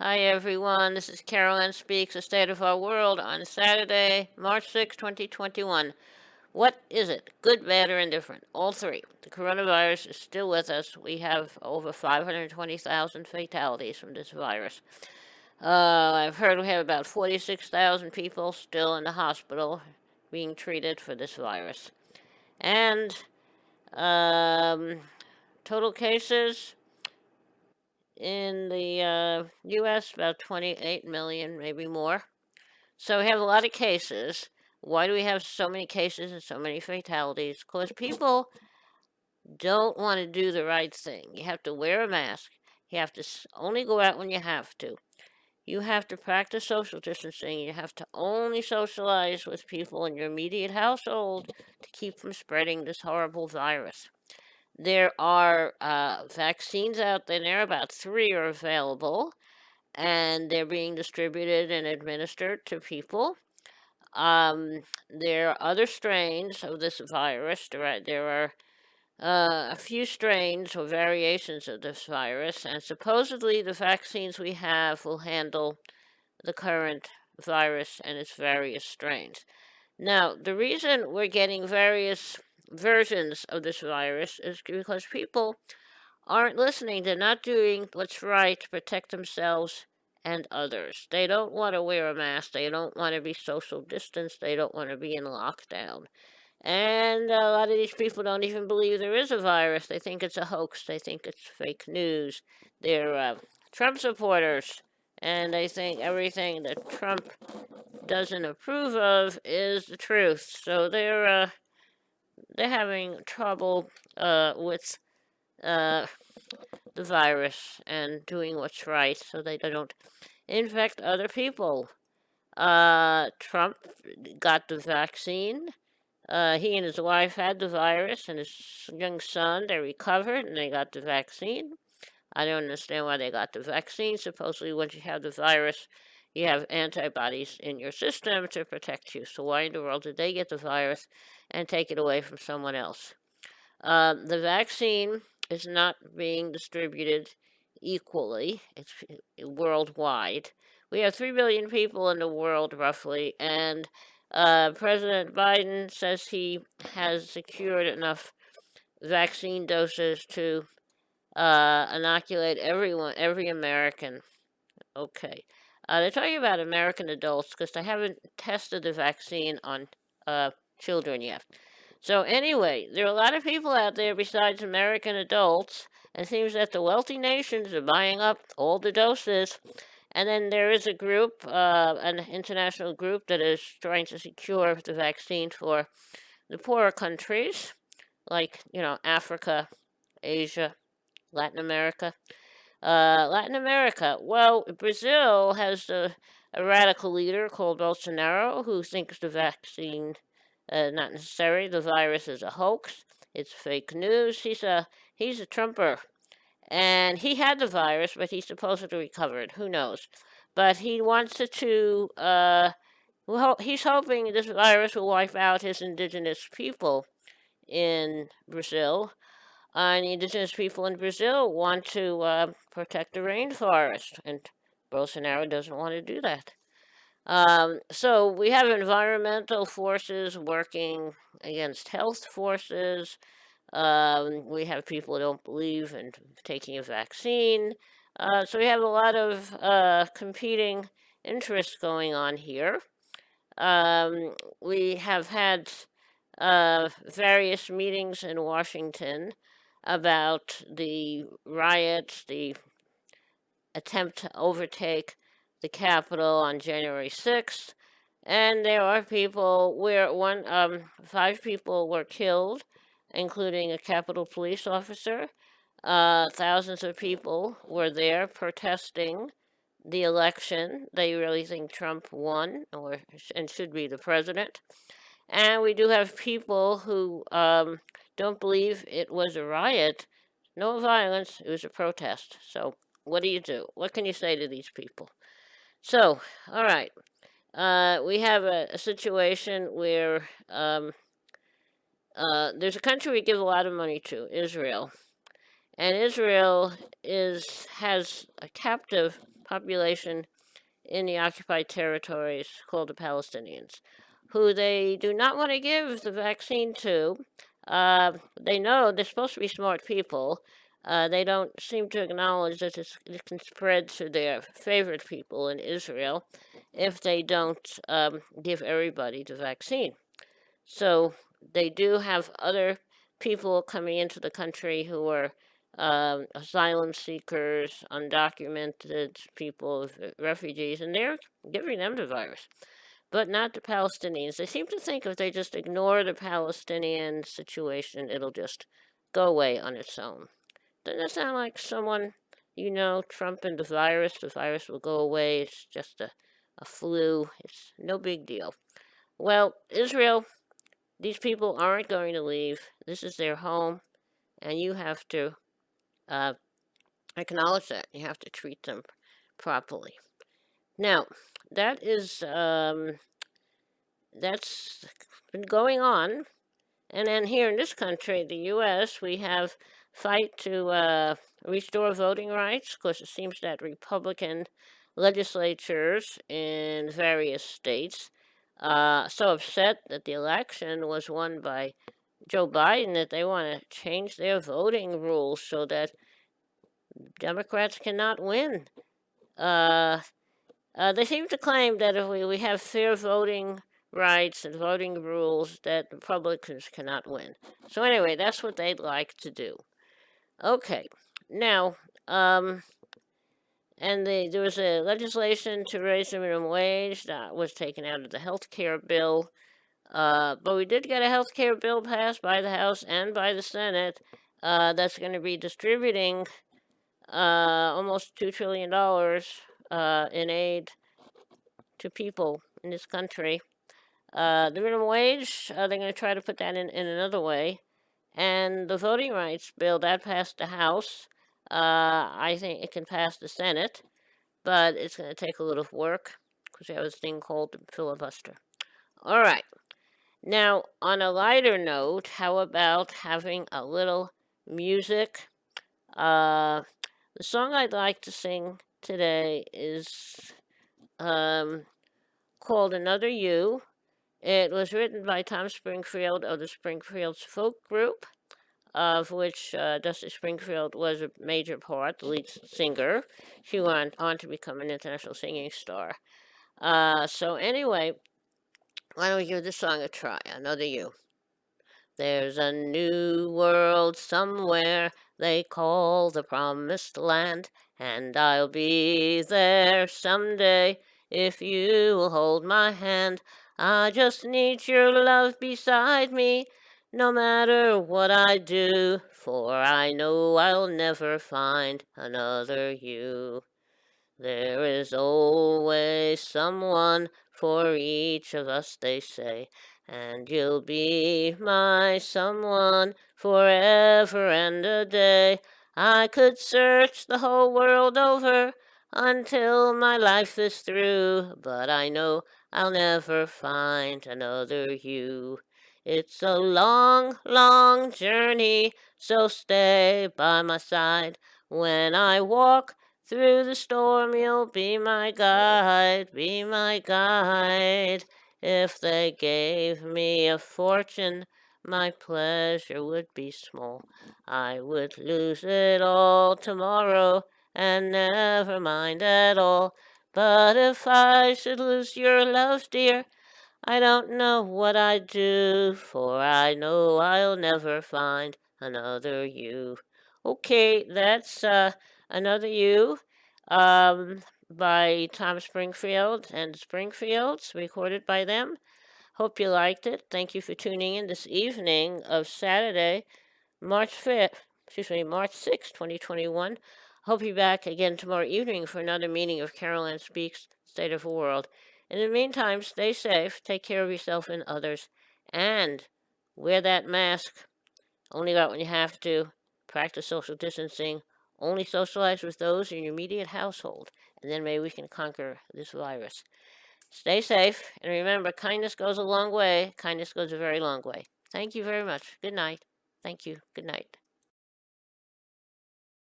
Hi everyone, this is Carolyn Speaks, The State of Our World on Saturday, March 6, 2021. What is it? Good, bad, or indifferent? All three. The coronavirus is still with us. We have over 520,000 fatalities from this virus. I've heard we have about 46,000 people still in the hospital being treated for this virus. And um, total cases in the U.S., about 28 million, maybe more. So we have a lot of cases. Why do we have so many cases and so many fatalities? Because people don't want to do the right thing. You have to wear a mask. You have to only go out when you have to. You have to practice social distancing. You have to only socialize with people in your immediate household to keep from spreading this horrible virus. There are vaccines out there. About three are available, and they're being distributed and administered to people. There are other strains of this virus. There are a few strains or variations of this virus, and supposedly the vaccines we have will handle the current virus and its various strains. Now, the reason we're getting various versions of this virus is because people aren't listening. They're not doing what's right to protect themselves and others. They don't want to wear a mask. They don't want to be social distanced. They don't want to be in lockdown. And a lot of these people don't even believe there is a virus. They think it's a hoax. They think it's fake news. They're Trump supporters. And they think everything that Trump doesn't approve of is the truth. So they're having trouble with uh, the virus and doing what's right so they don't infect other people. Trump got the vaccine. He and his wife had the virus, and his young son, they recovered and they got the vaccine. I don't understand why they got the vaccine. Supposedly, once you have the virus, you have antibodies in your system to protect you. So, why in the world did they get the virus and take it away from someone else? The vaccine is not being distributed equally. It's worldwide. We have 3 billion people in the world, roughly, and President Biden says he has secured enough vaccine doses to inoculate every American. Okay. They're talking about American adults because they haven't tested the vaccine on children yet. So anyway, there are a lot of people out there besides American adults. It seems that the wealthy nations are buying up all the doses. And then there is a group, an international group that is trying to secure the vaccine for the poorer countries, like, Africa, Asia, Latin America. Latin America. Well, Brazil has a radical leader called Bolsonaro who thinks the vaccine not necessary. The virus is a hoax. It's fake news. He's a Trumper, and he had the virus, but he's supposedly recovered. Who knows? But he wants it to. Well, he's hoping this virus will wipe out his indigenous people in Brazil. And the indigenous people in Brazil want to protect the rainforest, and Bolsonaro doesn't want to do that. So we have environmental forces working against health forces. We have people who don't believe in taking a vaccine. So we have a lot of competing interests going on here. We have had various meetings in Washington about the riots, the attempt to overtake the Capitol on January 6th. And there are people where 5 people were killed, including a Capitol police officer. Thousands of people were there protesting the election. They really think Trump won and should be the president. And we do have people who don't believe it was a riot. No violence, it was a protest. So, what do you do? What can you say to these people? So, all right. We have a situation where there's a country we give a lot of money to, Israel. And Israel has a captive population in the occupied territories called the Palestinians, who they do not want to give the vaccine to. They know they're supposed to be smart people. They don't seem to acknowledge that it can spread to their favorite people in Israel if they don't give everybody the vaccine. So they do have other people coming into the country who are asylum seekers, undocumented people, refugees, and they're giving them the virus, but not the Palestinians. They seem to think if they just ignore the Palestinian situation, it'll just go away on its own. Doesn't that sound like someone, Trump and the virus will go away, it's just a flu, it's no big deal. Well, Israel, these people aren't going to leave. This is their home, and you have to acknowledge that. You have to treat them properly. Now, that's been going on, and then here in this country, the U.S., we have fight to restore voting rights. Of course, it seems that Republican legislatures in various states so upset that the election was won by Joe Biden that they want to change their voting rules so that Democrats cannot win. They seem to claim that if we have fair voting rights and voting rules, that Republicans cannot win. So anyway, that's what they'd like to do. Okay, now, there was a legislation to raise the minimum wage that was taken out of the health care bill. But we did get a health care bill passed by the House and by the Senate that's going to be distributing almost $2 trillion in aid to people in this country. The minimum wage, they're going to try to put that in another way. And the voting rights bill, that passed the House. I think it can pass the Senate, but it's going to take a little work because we have this thing called the filibuster. All right. Now, on a lighter note, how about having a little music? The song I'd like to sing today is called Another You. It was written by Tom Springfield of the Springfield Folk Group, of which Dusty Springfield was a major part, the lead singer. She went on to become an international singing star. So anyway, why don't we give this song a try? Another You. There's a new world somewhere they call the Promised Land, and I'll be there someday if you will hold my hand. I just need your love beside me, no matter what I do, for I know I'll never find another you. There is always someone for each of us, they say, and you'll be my someone forever and a day. I could search the whole world over until my life is through, but I know I'll never find another you. It's a long, long journey, so stay by my side when I walk through the storm. You'll be my guide, be my guide. If they gave me a fortune, my pleasure would be small. I would lose it all tomorrow and never mind at all. But if I should lose your love, dear, I don't know what I'd do, for I know I'll never find another you. Okay, that's Another You by Tom Springfield and Springfields, recorded by them. Hope you liked it. Thank you for tuning in this evening of Saturday, March 6th, 2021. Hope you're back again tomorrow evening for another meeting of Carol Ann Speaks State of the World. In the meantime, stay safe, take care of yourself and others, and wear that mask. Only out when you have to. Practice social distancing. Only socialize with those in your immediate household, and then maybe we can conquer this virus. Stay safe, and remember, kindness goes a long way. Kindness goes a very long way. Thank you very much. Good night. Thank you. Good night.